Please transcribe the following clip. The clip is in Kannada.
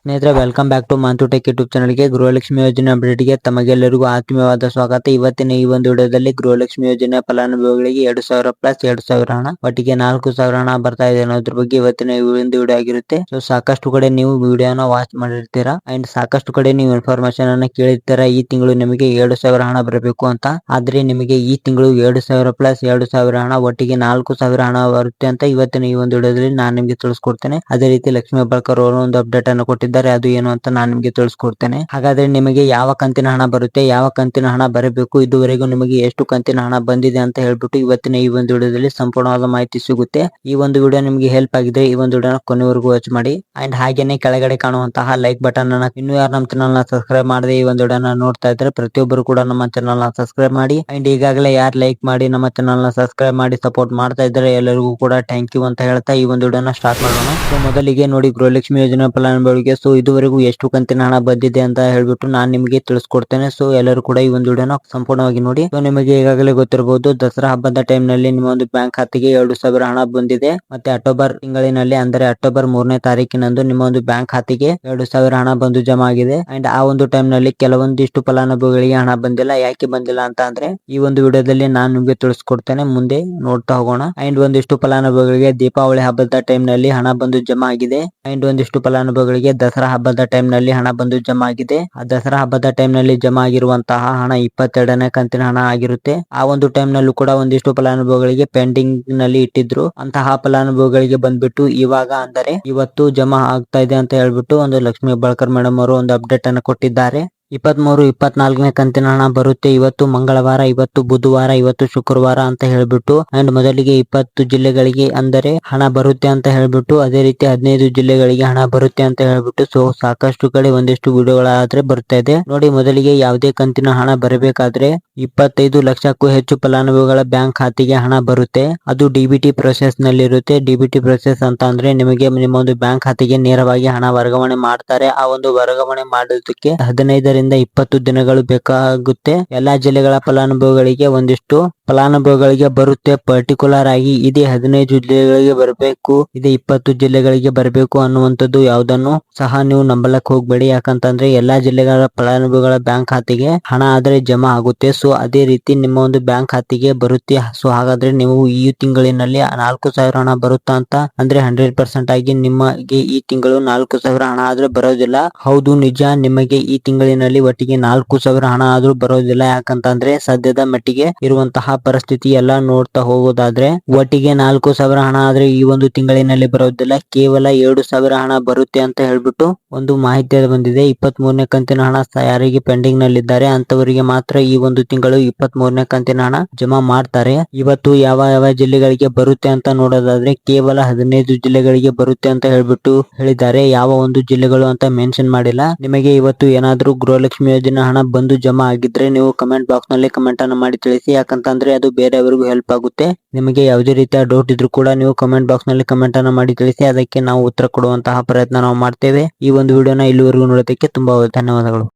ಸ್ನೇಹಿತರೆ, welcome back to Manthu tech YouTube ಚಾನಲ್ಗೆ. ಗೃಹಲಕ್ಷ್ಮಿ ಯೋಜನೆ ಅಪ್ಡೇಟ್ಗೆ ತಮಗೆಲ್ಲರಿಗೂ ಆತ್ಮೀಯವಾದ ಸ್ವಾಗತ. ಇವತ್ತಿನ ಈ ಒಂದು ವಿಡಿಯೋದಲ್ಲಿ ಗೃಹಲಕ್ಷ್ಮಿ ಯೋಜನೆ ಫಲಾನುಭವಿಗಳಿಗೆ 2,000 ಪ್ಲಸ್ 2,000 ಹಣ, ಒಟ್ಟಿಗೆ 4,000 ಹಣ ಬರ್ತಾ ಇದೆ ಅನ್ನೋದ್ರ ಬಗ್ಗೆ ಇವತ್ತಿನ ಈ ಒಂದು ವಿಡಿಯೋ ಆಗಿರುತ್ತೆ. ಸೊ ಸಾಕಷ್ಟು ಕಡೆ ನೀವು ವಿಡಿಯೋನ ವಾಚ್ ಮಾಡಿರ್ತೀರಾ ಅಂಡ್ ಸಾಕಷ್ಟು ಕಡೆ ನೀವು ಇನ್ಫಾರ್ಮೇಶನ್ ಅನ್ನ ಕೇಳಿರ್ತೀರಾ. ಈ ತಿಂಗಳು ನಿಮಗೆ 2,000 ಹಣ ಬರಬೇಕು ಅಂತ. ಆದ್ರೆ ನಿಮಗೆ ಈ ತಿಂಗಳು 2,000 ಪ್ಲಸ್ 2,000 ಹಣ, ಒಟ್ಟಿಗೆ 4,000 ಹಣ ಬರುತ್ತೆ ಅಂತ ಇವತ್ತಿನ ಈ ಒಂದು ವಿಡಿಯೋದಲ್ಲಿ ನಾನು ನಿಮಗೆ ತಿಳಿಸ್ಕೊಡ್ತೇನೆ. ಅದೇ ರೀತಿ ಲಕ್ಷ್ಮಿ ಹೆಬ್ಬಾಳ್ಕರ್ ಅವರು ಒಂದು ಅಪ್ಡೇಟ್ ಅನ್ನು ಕೊಟ್ಟಿದ್ದಾರೆ. ಅದು ಏನು ಅಂತ ನಾನು ನಿಮಗೆ ತಿಳಿಸ್ಕೊಡ್ತೇನೆ. ಹಾಗಾದ್ರೆ ನಿಮಗೆ ಯಾವ ಕಂತಿನ ಹಣ ಬರುತ್ತೆ, ಯಾವ ಕಂತಿನ ಹಣ ಬರಬೇಕು, ಇದುವರೆಗೂ ನಿಮಗೆ ಎಷ್ಟು ಕಂತಿನ ಹಣ ಬಂದಿದೆ ಅಂತ ಹೇಳ್ಬಿಟ್ಟು ಇವತ್ತಿನ ಈ ಒಂದು ವಿಡಿಯೋದಲ್ಲಿ ಸಂಪೂರ್ಣವಾದ ಮಾಹಿತಿ ಸಿಗುತ್ತೆ. ಈ ಒಂದು ವಿಡಿಯೋ ನಿಮಗೆ ಹೆಲ್ಪ್ ಆಗಿದೆ ಈ ಒಂದು ವಿಡಿಯೋನ ಕೊನೆವರೆಗೂ ವಾಚ್ ಮಾಡಿ. ಅಂಡ್ ಹಾಗೇನೆ ಕೆಳಗಡೆ ಕಾಣುವಂತಹ ಲೈಕ್ ಬಟನ್ ಅನ್ನ ಇನ್ನೂ ಯಾರು ನಮ್ಮ ಚಾನಲ್ ನ ಸಬ್ಸ್ಕ್ರೈಬ್ ಮಾಡದೆ ಈ ಒಂದು ವಿಡಿಯೋನ ನೋಡ್ತಾ ಇದ್ರೆ ಪ್ರತಿಯೊಬ್ಬರು ಕೂಡ ನಮ್ಮ ಚಾನಲ್ ನ ಸಬ್ಸ್ಕ್ರೈಬ್ ಮಾಡಿ. ಅಂಡ್ ಈಗಾಗಲೇ ಯಾರು ಲೈಕ್ ಮಾಡಿ ನಮ್ಮ ಚಾನಲ್ ನ ಸಬ್ಸ್ಕ್ರೈಬ್ ಮಾಡಿ ಸಪೋರ್ಟ್ ಮಾಡ್ತಾ ಇದ್ದಾರೆ ಎಲ್ಲರಿಗೂ ಕೂಡ ಥ್ಯಾಂಕ್ ಯು ಅಂತ ಹೇಳ್ತಾ ಈ ಒಂದು ವಿಡಿಯೋನ ಸ್ಟಾರ್ಟ್ ಮಾಡೋಣ. ಸೊ ಮೊದಲಿಗೆ ನೋಡಿ, ಗೃಹಲಕ್ಷ್ಮಿ ಯೋಜನೆ ಫಲಾನುಭವಿಗಳಿಗೆ ಸೊ ಇದುವರೆಗೂ ಎಷ್ಟು ಕಂತಿನ ಹಣ ಬಂದಿದೆ ಅಂತ ಹೇಳ್ಬಿಟ್ಟು ನಾನು ನಿಮಗೆ ತಿಳಿಸ್ಕೊಡ್ತೇನೆ. ಸೊ ಎಲ್ಲರೂ ಕೂಡ ಈ ಒಂದು ವಿಡಿಯೋನ ಸಂಪೂರ್ಣವಾಗಿ ನೋಡಿ. ಸೊ ನಿಮಗೆ ಈಗಾಗಲೇ ಗೊತ್ತಿರಬಹುದು, ದಸರಾ ಹಬ್ಬದ ಟೈಮ್ ನಲ್ಲಿ ನಿಮ್ಮ ಒಂದು ಬ್ಯಾಂಕ್ ಖಾತೆಗೆ 2,000 ಹಣ ಬಂದಿದೆ. ಮತ್ತೆ ಅಕ್ಟೋಬರ್ ತಿಂಗಳಿನಲ್ಲಿ ಅಂದರೆ ಅಕ್ಟೋಬರ್ 3ನೇ ತಾರೀಕಿನಂದು ನಿಮ್ಮ ಒಂದು ಬ್ಯಾಂಕ್ ಖಾತೆಗೆ 2,000 ಹಣ ಬಂದು ಜಮಾ ಆಗಿದೆ. ಅಂಡ್ ಆ ಒಂದು ಟೈಮ್ ನಲ್ಲಿ ಕೆಲವೊಂದಿಷ್ಟು ಫಲಾನುಭವಿಗಳಿಗೆ ಹಣ ಬಂದಿಲ್ಲ. ಯಾಕೆ ಬಂದಿಲ್ಲ ಅಂತ ಅಂದ್ರೆ ಈ ಒಂದು ವಿಡಿಯೋದಲ್ಲಿ ನಾನು ನಿಮಗೆ ತಿಳಿಸ್ಕೊಡ್ತೇನೆ, ಮುಂದೆ ನೋಡ್ತಾ ಹೋಗೋಣ. ಅಂಡ್ ಒಂದಿಷ್ಟು ಫಲಾನುಭವಿಗಳಿಗೆ ದೀಪಾವಳಿ ಹಬ್ಬದ ಟೈಮ್ ನಲ್ಲಿ ಹಣ ಬಂದು ಜಮಾ ಆಗಿದೆ. ಅಂಡ್ ಒಂದಿಷ್ಟು ಫಲಾನುಭವಿಗಳಿಗೆ ದಸರಾ ಹಬ್ಬದ ಟೈಮ್ ನಲ್ಲಿ ಹಣ ಬಂದು ಜಮಾ ಆಗಿದೆ. ಆ ದಸರಾ ಹಬ್ಬದ ಟೈಮ್ ನಲ್ಲಿ ಜಮಾ ಆಗಿರುವಂತಹ ಹಣ 22ನೇ ಕಂತಿನ ಹಣ ಆಗಿರುತ್ತೆ. ಆ ಒಂದು ಟೈಮ್ ನಲ್ಲೂ ಕೂಡ ಒಂದಿಷ್ಟು ಫಲಾನುಭವಿಗಳಿಗೆ ಪೆಂಡಿಂಗ್ ನಲ್ಲಿ ಇಟ್ಟಿದ್ರು. ಅಂತಹ ಫಲಾನುಭವಿಗಳಿಗೆ ಬಂದ್ಬಿಟ್ಟು ಇವಾಗ ಅಂದರೆ ಇವತ್ತು ಜಮಾ ಆಗ್ತಾ ಇದೆ ಅಂತ ಹೇಳ್ಬಿಟ್ಟು ಒಂದು ಲಕ್ಷ್ಮಿ ಹೆಬ್ಬಾಳ್ಕರ್ ಮೇಡಮ್ ಅವರು ಒಂದು ಅಪ್ಡೇಟ್ ಅನ್ನು ಕೊಟ್ಟಿದ್ದಾರೆ. 23, 24ನೇ ಕಂತಿನ ಹಣ ಬರುತ್ತೆ. ಇವತ್ತು ಮಂಗಳವಾರ, ಇವತ್ತು ಬುಧವಾರ, ಇವತ್ತು ಶುಕ್ರವಾರ ಅಂತ ಹೇಳ್ಬಿಟ್ಟು ಅಂಡ್ ಮೊದಲಿಗೆ 20 ಜಿಲ್ಲೆಗಳಿಗೆ ಅಂದರೆ ಹಣ ಬರುತ್ತೆ ಅಂತ ಹೇಳ್ಬಿಟ್ಟು, ಅದೇ ರೀತಿ 15 ಜಿಲ್ಲೆಗಳಿಗೆ ಹಣ ಬರುತ್ತೆ ಅಂತ ಹೇಳ್ಬಿಟ್ಟು ಸೊ ಸಾಕಷ್ಟು ಕಡೆ ಒಂದಿಷ್ಟು ವಿಡಿಯೋಗಳಾದ್ರೆ ಬರ್ತಾ ಇದೆ ನೋಡಿ. ಮೊದಲಿಗೆ ಯಾವುದೇ ಕಂತಿನ ಹಣ ಬರಬೇಕಾದ್ರೆ 25 ಲಕ್ಷಕ್ಕೂ ಹೆಚ್ಚು ಫಲಾನುಭವಿಗಳ ಬ್ಯಾಂಕ್ ಖಾತೆಗೆ ಹಣ ಬರುತ್ತೆ. ಅದು ಡಿಬಿಟಿ ಪ್ರೊಸೆಸ್ ನಲ್ಲಿ ಇರುತ್ತೆ. ಡಿಬಿಟಿ ಪ್ರೊಸೆಸ್ ಅಂತ ಅಂದ್ರೆ ನಿಮಗೆ ನಿಮ್ಮ ಒಂದು ಬ್ಯಾಂಕ್ ಖಾತೆಗೆ ನೇರವಾಗಿ ಹಣ ವರ್ಗಾವಣೆ ಮಾಡ್ತಾರೆ. ಆ ಒಂದು ವರ್ಗಾವಣೆ ಮಾಡೋದಕ್ಕೆ 15 ರಿಂದ 20 ದಿನಗಳು ಬೇಕಾಗುತ್ತೆ. ಎಲ್ಲಾ ಜಿಲ್ಲೆಗಳ ಫಲಾನುಭವಿಗಳಿಗೆ ಒಂದಿಷ್ಟು ಫಲಾನುಭವಿಗಳಿಗೆ ಬರುತ್ತೆ. ಪರ್ಟಿಕ್ಯುಲರ್ ಆಗಿ ಇದೇ 15 ಜಿಲ್ಲೆಗಳಿಗೆ ಬರಬೇಕು, ಇದೇ 20 ಜಿಲ್ಲೆಗಳಿಗೆ ಬರಬೇಕು ಅನ್ನುವಂಥದ್ದು ಯಾವುದನ್ನು ಸಹ ನೀವು ನಂಬಲಕ್ ಹೋಗ್ಬೇಡಿ. ಯಾಕಂತಂದ್ರೆ ಎಲ್ಲಾ ಜಿಲ್ಲೆಗಳ ಫಲಾನುಭವಿಗಳ ಬ್ಯಾಂಕ್ ಖಾತೆಗೆ ಹಣ ಆದ್ರೆ ಜಮಾ ಆಗುತ್ತೆ. ಸೊ ಅದೇ ರೀತಿ ನಿಮ್ಮ ಒಂದು ಬ್ಯಾಂಕ್ ಖಾತೆಗೆ ಬರುತ್ತೆ. ಸೊ ಹಾಗಾದ್ರೆ ನೀವು ಈ ತಿಂಗಳಿನಲ್ಲಿ 4,000 ಹಣ ಬರುತ್ತಾ ಅಂತ ಅಂದ್ರೆ 100% ಆಗಿ ನಿಮಗೆ ಈ ತಿಂಗಳು 4,000 ಹಣ ಆದ್ರೆ ಬರೋದಿಲ್ಲ. ಹೌದು, ನಿಜ, ನಿಮಗೆ ಈ ತಿಂಗಳಿನಲ್ಲಿ ಒಟ್ಟಿಗೆ 4,000 ಹಣ ಆದ್ರೂ ಬರೋದಿಲ್ಲ. ಯಾಕಂತಂದ್ರೆ ಸದ್ಯದ ಮಟ್ಟಿಗೆ ಇರುವಂತಹ ಪರಿಸ್ಥಿತಿ ಎಲ್ಲ ನೋಡ್ತಾ ಹೋಗೋದಾದ್ರೆ ಒಟ್ಟಿಗೆ 4,000 ಹಣ ಆದ್ರೆ ಈ ಒಂದು ತಿಂಗಳಿನಲ್ಲಿ ಬರೋದಿಲ್ಲ. ಕೇವಲ 2,000 ಹಣ ಬರುತ್ತೆ ಅಂತ ಹೇಳ್ಬಿಟ್ಟು ಒಂದು ಮಾಹಿತಿ ಬಂದಿದೆ. 23ನೇ ಕಂತಿನ ಹಣ ಯಾರಿಗೆ ಪೆಂಡಿಂಗ್ ನಲ್ಲಿದ್ದಾರೆ ಅಂತವರಿಗೆ ಮಾತ್ರ ಈ ಒಂದು ತಿಂಗಳು 23ನೇ ಕಂತಿನ ಹಣ ಜಮಾ ಮಾಡ್ತಾರೆ. ಇವತ್ತು ಯಾವ ಯಾವ ಜಿಲ್ಲೆಗಳಿಗೆ ಬರುತ್ತೆ ಅಂತ ನೋಡೋದಾದ್ರೆ ಕೇವಲ 15 ಜಿಲ್ಲೆಗಳಿಗೆ ಬರುತ್ತೆ ಅಂತ ಹೇಳ್ಬಿಟ್ಟು ಹೇಳಿದ್ದಾರೆ. ಯಾವ ಒಂದು ಜಿಲ್ಲೆಗಳು ಅಂತ ಮೆನ್ಷನ್ ಮಾಡಿಲ್ಲ. ನಿಮಗೆ ಇವತ್ತು ಏನಾದ್ರೂ ಗೃಹಲಕ್ಷ್ಮಿ ಯೋಜನೆ ಹಣ ಬಂದು ಜಮಾ ಆಗಿದ್ರೆ ನೀವು ಕಮೆಂಟ್ ಬಾಕ್ಸ್ ನಲ್ಲಿ ಕಮೆಂಟ್ ಅನ್ನು ಮಾಡಿ ತಿಳಿಸಿ. ಯಾಕಂತಂದ್ರೆ ಅದು ಬೇರೆಯವರಿಗೂ ಹೆಲ್ಪ್ ಆಗುತ್ತೆ. ನಿಮಗೆ ಯಾವುದೇ ರೀತಿಯ ಡೌಟ್ ಇದ್ರೂ ಕೂಡ ನೀವು ಕಮೆಂಟ್ ಬಾಕ್ಸ್ ನಲ್ಲಿ ಕಮೆಂಟ್ ಅನ್ನು ಮಾಡಿ ತಿಳಿಸಿ. ಅದಕ್ಕೆ ನಾವು ಉತ್ತರ ಕೊಡುವಂತಹ ಪ್ರಯತ್ನ ನಾವು ಮಾಡ್ತೇವೆ. ಈ ಒಂದು ವಿಡಿಯೋನ ಇಲ್ಲಿವರೆಗೂ ನೋಡೋದಕ್ಕೆ ತುಂಬಾ ಧನ್ಯವಾದಗಳು.